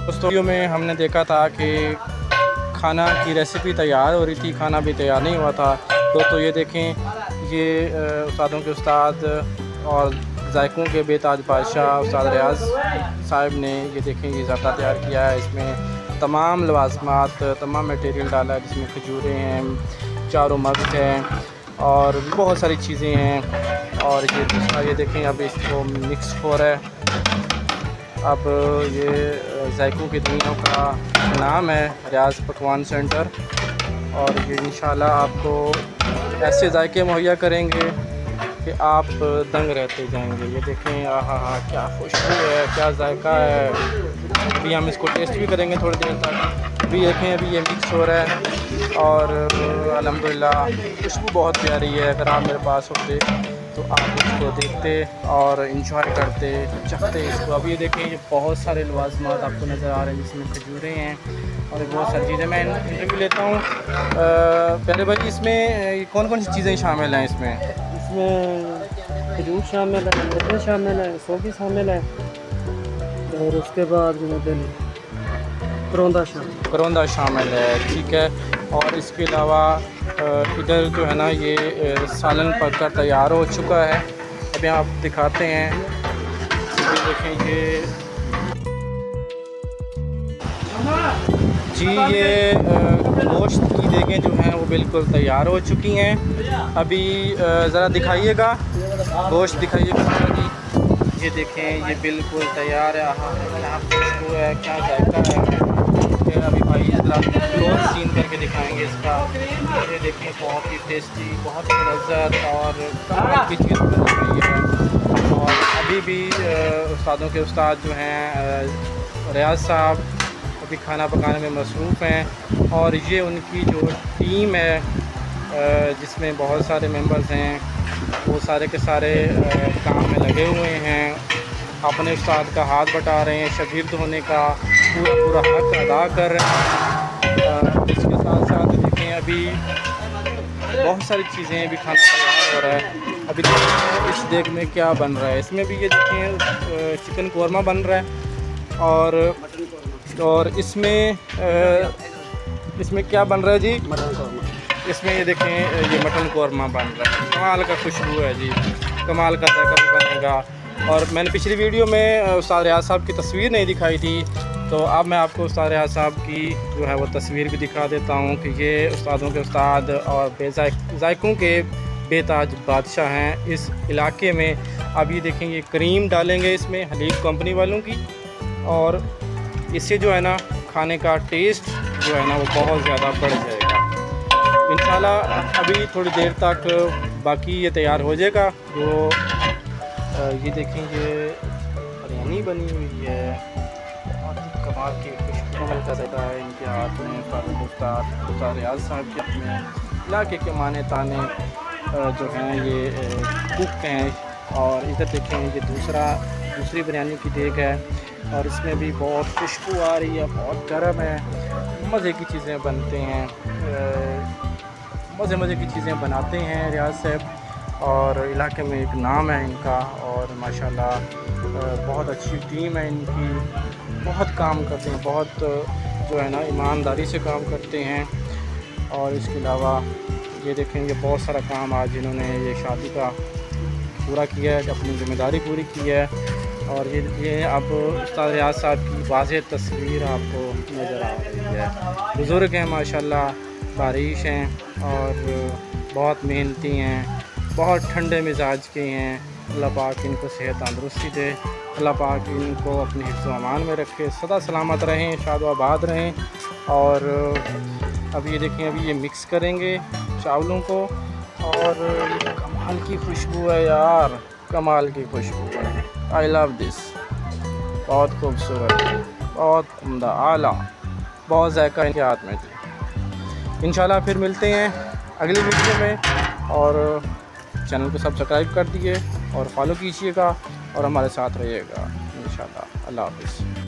उस वीडियो में हमने देखा था कि खाना की रेसिपी तैयार हो रही थी, खाना भी तैयार नहीं हुआ था। दोस्तों ये देखें, ये उस्तादों के उस्ताद और जायकों के बेताज बादशाह उस्ताद रियाज साहब ने ये देखें ये ज़र्दा तैयार किया है। इसमें तमाम लवाज़मात, तमाम मटेरियल डाला है, जिसमें खजूरें हैं, चारों मगज़ हैं और बहुत सारी चीज़ें हैं। और ये दूसरा ये देखें अब इसको मिक्स हो रहा है। अब ये जायकों की दुनिया का नाम है रियाज पकवान सेंटर, और ये इंशाल्लाह आपको ऐसे जायके मुहैया करेंगे कि आप दंग रहते जाएंगे। ये देखें, आहा क्या खुशबू है, क्या जायका है। अभी हम इसको टेस्ट भी करेंगे थोड़ी देर तक। अभी देखें, अभी ये मिक्स हो रहा है और अल्हम्दुलिल्लाह खुशबू बहुत प्यारी है। अगर आप मेरे पास होते तो आप इसको देखते और इंजॉय करते, चखते इसको। अब ये देखें, ये बहुत सारे लवाज़मात आपको नज़र आ रहे हैं, जिसमें खजूरें हैं और बहुत सारी चीज़ें। मैं इंटरव्यू लेता हूँ। पहले भाई, इसमें कौन कौन सी चीज़ें शामिल हैं? इसमें खजूर शामिल है, मटर शामिल है, सौगी शामिल है और उसके बाद करौंदा शामिल है। ठीक है। और इसके अलावा इधर जो है ना, ये सालन पककर तैयार हो चुका है। अभी आप दिखाते हैं। ये देखें, ये जी, ये गोश्त की देखें जो हैं वो बिल्कुल तैयार हो चुकी हैं। अभी ज़रा दिखाइएगा, गोश्त दिखाइएगा जी। ये देखें, ये बिल्कुल तैयार है। क्या खुशबू है, क्या जायका है। अभी भाई ज़रा क्लोज सीन करके दिखाएंगे इसका। ये देखें, बहुत ही टेस्टी, बहुत ही लज़्ज़त और कमाल की चीज़ बन रही है। और अभी भी उस्तादों के उस्ताद जो हैं रियाज साहब अभी खाना पकाने में मसरूफ़ हैं। और ये उनकी जो टीम है, जिसमें बहुत सारे मेंबर्स हैं, वो सारे के सारे काम में लगे हुए हैं, अपने उस्ताद का हाथ बटा रहे हैं, शागिर्द होने का पूरा हक़ अदा कर रहे हैं। इसके साथ साथ देखें, अभी बहुत सारी चीज़ें, अभी खाना तैयार हो रहा है। अभी देखें इस देग में क्या बन रहा है। इसमें भी ये देखें चिकन कौरमा बन रहा है। और इसमें क्या बन रहा है जी? मटन कौरमा। इसमें ये देखें, ये मटन कौरमा बन रहा है। कमाल का खुशबू है जी, कमाल का जायका भी बनेगा। और मैंने पिछली वीडियो में उस्ताद रियाज साहब की तस्वीर नहीं दिखाई थी, तो अब मैं आपको उस्ताद रियाज साहब की जो है वो तस्वीर भी दिखा देता हूँ कि ये उस्तादों के उस्ताद और जायकों के बेताज बादशाह हैं इस इलाके में। अब ये देखें, ये क्रीम डालेंगे इसमें हलीफ कंपनी वालों की, और इससे जो है ना खाने का टेस्ट जो है ना वो बहुत ज़्यादा बढ़ जाएगा इंशाल्लाह। अभी थोड़ी देर तक बाकी ये तैयार हो जाएगा। जो ये देखें, ये बिरयानी बनी हुई है, बहुत ही कमाल की खुशबू का ज़्यादा है इनके हाथ में। उस्ताद रियाज साहब के हाथ में इलाके के माने ताने जो हैं ये कुक हैं। और इधर देखें, ये दूसरी बिरयानी की देग है और इसमें भी बहुत खुशबू आ रही है, बहुत गर्म है। मज़े की चीज़ें बनते हैं, मज़े की चीज़ें बनाते हैं रियाज साहब, और इलाके में एक नाम है इनका। और माशाल्लाह बहुत अच्छी टीम है इनकी, बहुत काम करते हैं, बहुत जो है ना ईमानदारी से काम करते हैं। और इसके अलावा ये देखेंगे, बहुत सारा काम आज इन्होंने ये शादी का पूरा किया है, अपनी ज़िम्मेदारी पूरी की है। और ये अब उस्ताद रियाज साहब की वाज़ेह तस्वीर आपको नज़र आ रही है। बुज़ुर्ग हैं माशाल्लाह, बारिश हैं और बहुत मेहनती हैं, बहुत ठंडे मिजाज के हैं। अल्लाह पाक इनको सेहत तंदुरुस्ती दे, अल्लाह पाक इनको अपने हिफ्ज़ व अमान में रखे, सदा सलामत रहें, शाद व आबाद रहें। और अब ये देखें, अभी ये मिक्स करेंगे चावलों को, और कमाल की खुशबू है यार, कमाल की खुशबू है। आई लव दिस, बहुत खूबसूरत, बहुत उम्दा, आला, बहुत जायका इनके हाथ में थी। इंशाल्लाह फिर मिलते हैं अगली वीडियो में, और चैनल को सब्सक्राइब कर दिए और फॉलो कीजिएगा और हमारे साथ रहिएगा इंशाल्लाह। अल्लाह हाफ़िज़।